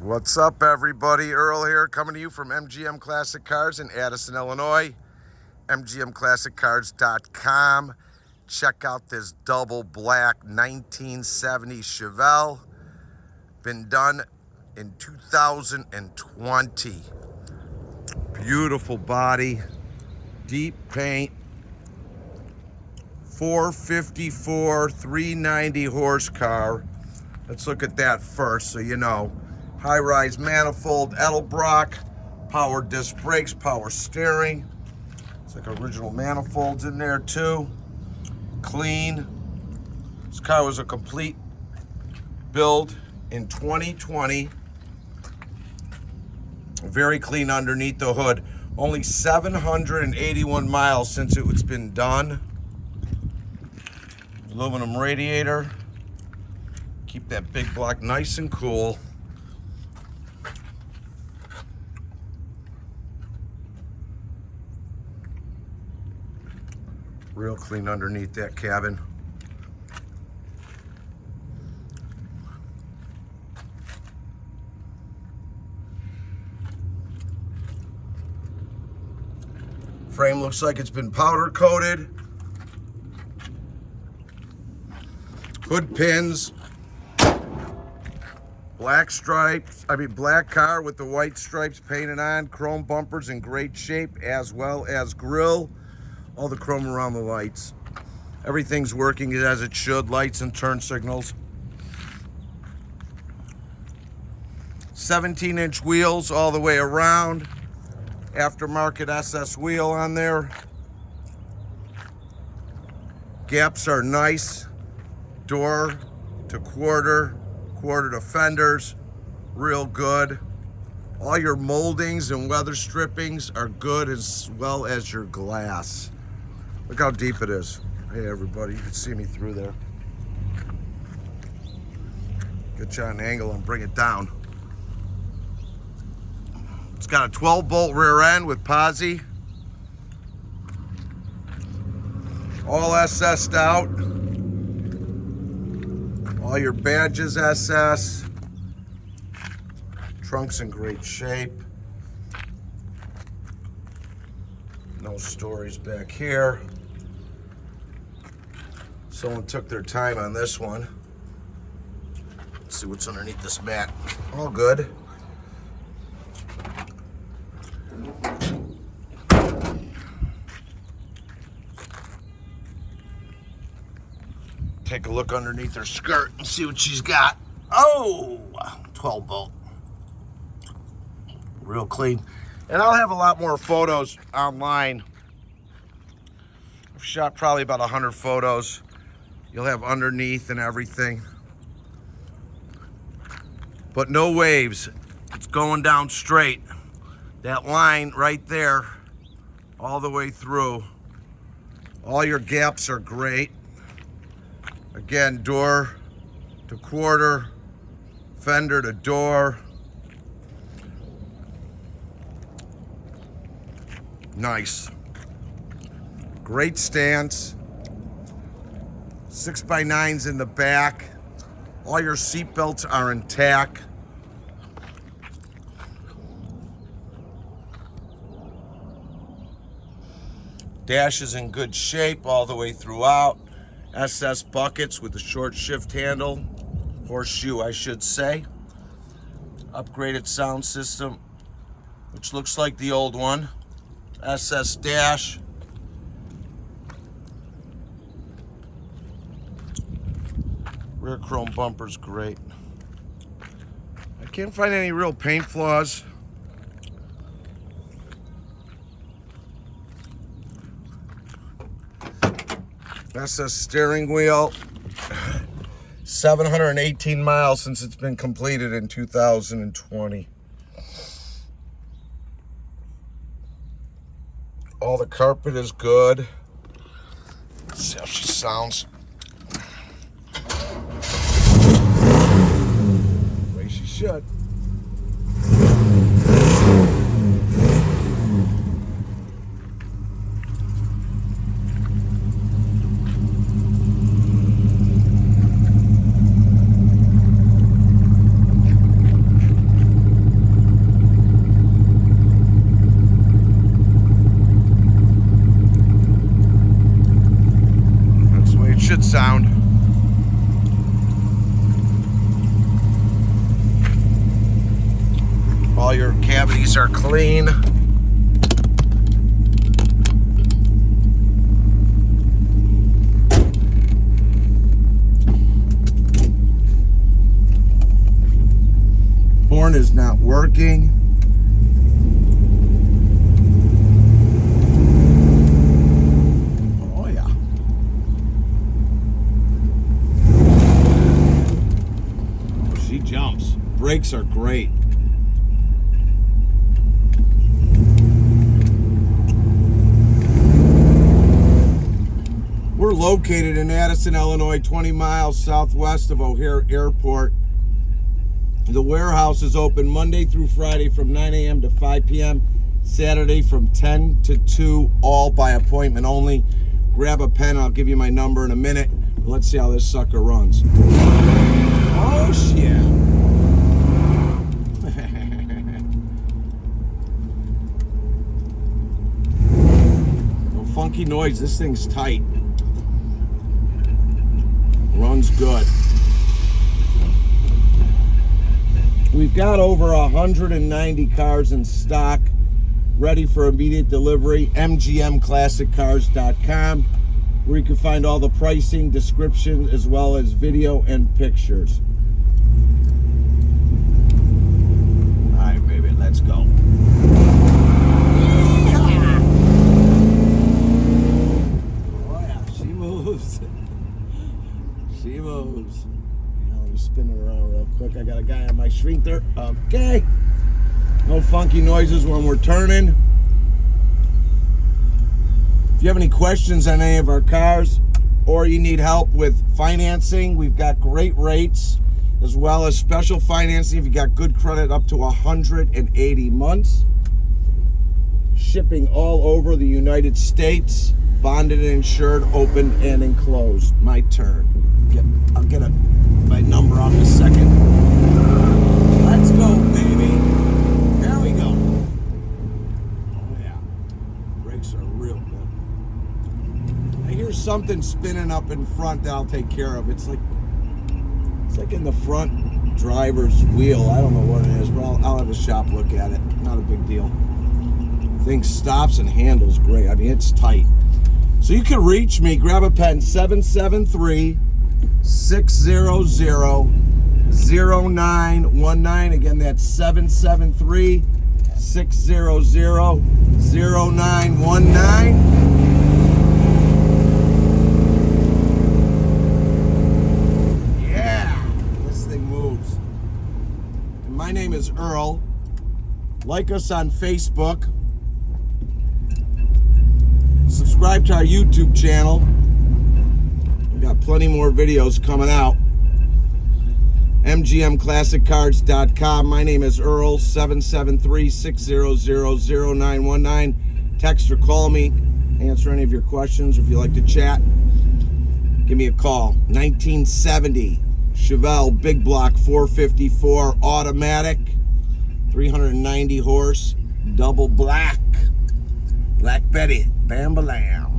What's up, everybody? Earl here, coming to you from MGM Classic Cars in Addison, Illinois. MGMClassicCars.com. Check out this double black 1970 Chevelle. Been done in 2020. Beautiful body, deep paint, 454, 390 horsepower. Let's look at that first so you know. High-rise manifold, Edelbrock, power disc brakes, power steering. It's like original manifolds in there too. Clean. This car was a complete build in 2020. Very clean underneath the hood. Only 781 miles since it's been done. Aluminum radiator. Keep that big block nice and cool. Real clean underneath that cabin. Frame looks like it's been powder coated. Hood pins. Black stripes, black car with the white stripes painted on. Chrome bumpers in great shape, as well as grille. All the chrome around the lights. Everything's working as it should. Lights and turn signals. 17-inch wheels all the way around. Aftermarket SS wheel on there. Gaps are nice. Door to quarter to fenders. Real good. All your moldings and weather strippings are good, as well as your glass. Look how deep it is. Hey everybody, you can see me through there. Get you on an angle and bring it down. It's got a 12-bolt rear end with posi. All SS'd out. All your badges SS. Trunk's in great shape. No stories back here. Someone took their time on this one. Let's see what's underneath this mat. All good. Take a look underneath her skirt and see what she's got. Oh, 12 bolt. Real clean. And I'll have a lot more photos online. I've shot probably about 100 photos. You'll have underneath and everything. But no waves. It's going down straight. That line right there, all the way through. All your gaps are great. Again, door to quarter, fender to door. Nice. Great stance. 6x9s in the back. All your seat belts are intact. Dash is in good shape all the way throughout. SS buckets with the short shift handle. Horseshoe, I should say. Upgraded sound system, which looks like the old one. SS dash. Rear chrome bumper's great. I can't find any real paint flaws. SS steering wheel. 718 miles since it's been completed in 2020. All the carpet is good. Let's see how she sounds. The way she should. All your cavities are clean. Horn is not working. Oh yeah. She jumps. Brakes are great. We're located in Addison, Illinois, 20 miles southwest of O'Hare Airport. The warehouse is open Monday through Friday from 9 a.m. to 5 p.m. Saturday from 10 to 2, all by appointment only. Grab a pen, I'll give you my number in a minute. Let's see how this sucker runs. Oh, shit. No funky noise, this thing's tight. Runs good. We've got over 190 cars in stock, ready for immediate delivery. mgmclassiccars.com, where you can find all the pricing, description, as well as video and pictures. All right, baby, let's go. Oh yeah, she moves. She moves. Let me spin it around real quick. I got a guy on my shrinker. Okay. No funky noises when we're turning. If you have any questions on any of our cars, or you need help with financing, we've got great rates, as well as special financing if you got good credit up to 180 months. Shipping all over the United States. Bonded and insured, open and enclosed. My turn. I'll get my number on in a second. Let's go, baby. There we go. Oh yeah, brakes are real good. I hear something spinning up in front that I'll take care of. It's like in the front driver's wheel. I don't know what it is, but I'll have a shop look at it. Not a big deal. Thing stops and handles great. I mean, it's tight. So you can reach me, grab a pen, 773-600-0919. Again, that's 773-600-0919. Yeah, this thing moves. And my name is Earl. Like us on Facebook. Subscribe to our YouTube channel. We've got plenty more videos coming out. mgmclassiccars.com. My name is Earl, 773-600-0919. Text or call me, answer any of your questions. If you like to chat, give me a call. 1970 Chevelle Big Block 454 automatic, 390 horse, double black. Black Betty, bam-ba-lam.